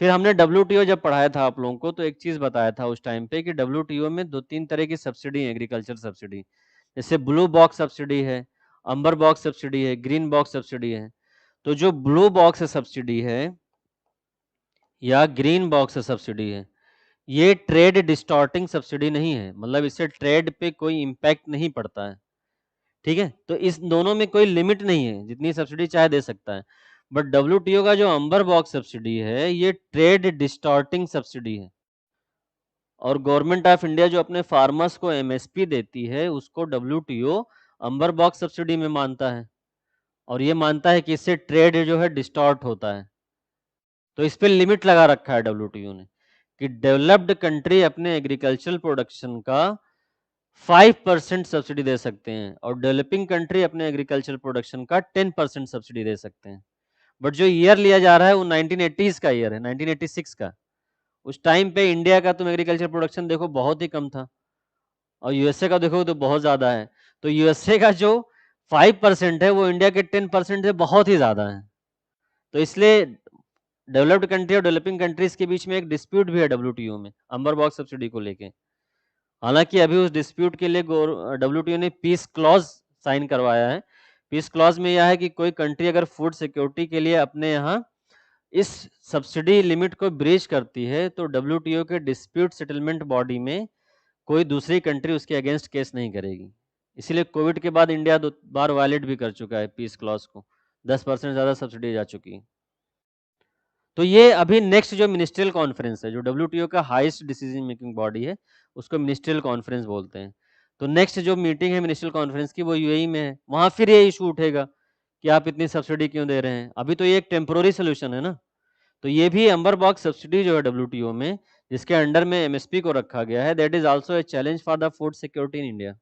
फिर हमने WTO जब पढ़ाया था आप लोगों को, तो एक चीज बताया था उस टाइम पे कि WTO में 2-3 तरह की सब्सिडी है, एग्रीकल्चर सब्सिडी। जैसे ब्लू बॉक्स सब्सिडी है, अंबर बॉक्स सब्सिडी है, ग्रीन बॉक्स सब्सिडी है। तो जो ब्लू बॉक्स सब्सिडी है या ग्रीन बॉक्स सब्सिडी है, ये ट्रेड डिस्टॉर्टिंग सब्सिडी नहीं है, मतलब इससे ट्रेड पे कोई इम्पैक्ट नहीं पड़ता है। ठीक है, तो इस दोनों में कोई लिमिट नहीं है, जितनी सब्सिडी चाहे दे सकता है। बट WTO का जो अंबर बॉक्स सब्सिडी है, ये ट्रेड डिस्टॉर्टिंग सब्सिडी है। और गवर्नमेंट ऑफ इंडिया जो अपने फार्मर्स को MSP देती है, उसको WTO अंबर बॉक्स सब्सिडी में मानता है, और ये मानता है कि इससे ट्रेड जो है डिस्टॉर्ट होता है। तो इस पे लिमिट लगा रखा है WTO ने कि डेवलप्ड कंट्री अपने एग्रीकल्चरल प्रोडक्शन का 5% सब्सिडी दे सकते हैं, और डेवलपिंग कंट्री अपने एग्रीकल्चर प्रोडक्शन का 10% सब्सिडी दे सकते हैं। बट जो ईयर लिया जा रहा है वो 1980s का ईयर है, 1986 का। उस टाइम पे इंडिया का तुम एग्रीकल्चर प्रोडक्शन देखो बहुत ही कम था, और यूएसए का देखो तो बहुत ज्यादा है। तो यूएसए का जो 5% है वो इंडिया के 10% से बहुत ही ज्यादा है। तो इसलिए डेवलप्ड कंट्री और डेवलपिंग कंट्रीज के बीच में एक डिस्प्यूट भी है WTO में, अंबर बॉक्स सब्सिडी को लेके। हालांकि अभी उस डिस्प्यूट के लिए WTO ने पीस क्लॉज साइन करवाया है। पीस क्लॉज में यह है कि कोई कंट्री अगर फूड सिक्योरिटी के लिए अपने यहाँ इस सब्सिडी लिमिट को ब्रीच करती है, तो WTO के डिस्प्यूट सेटलमेंट बॉडी में कोई दूसरी कंट्री उसके अगेंस्ट केस नहीं करेगी। इसीलिए कोविड के बाद इंडिया 2 बार वायलेट भी कर चुका है पीस क्लॉज को, 10% ज्यादा सब्सिडी जा चुकी है। तो ये अभी नेक्स्ट जो मिनिस्ट्रियल कॉन्फ्रेंस है, जो WTO का हाईएस्ट डिसीजन मेकिंग बॉडी है, उसको मिनिस्ट्रियल कॉन्फ्रेंस बोलते हैं। तो नेक्स्ट जो मीटिंग है मिनिस्ट्रियल कॉन्फ्रेंस की, वो यूएई में है। वहां फिर ये इशू उठेगा कि आप इतनी सब्सिडी क्यों दे रहे हैं। अभी तो ये एक टेम्पोररी सोल्यूशन है ना। तो ये भी अंबर बॉक्स सब्सिडी जो है WTO में, जिसके अंडर में MSP को रखा गया है, that is also a challenge for the food security in India.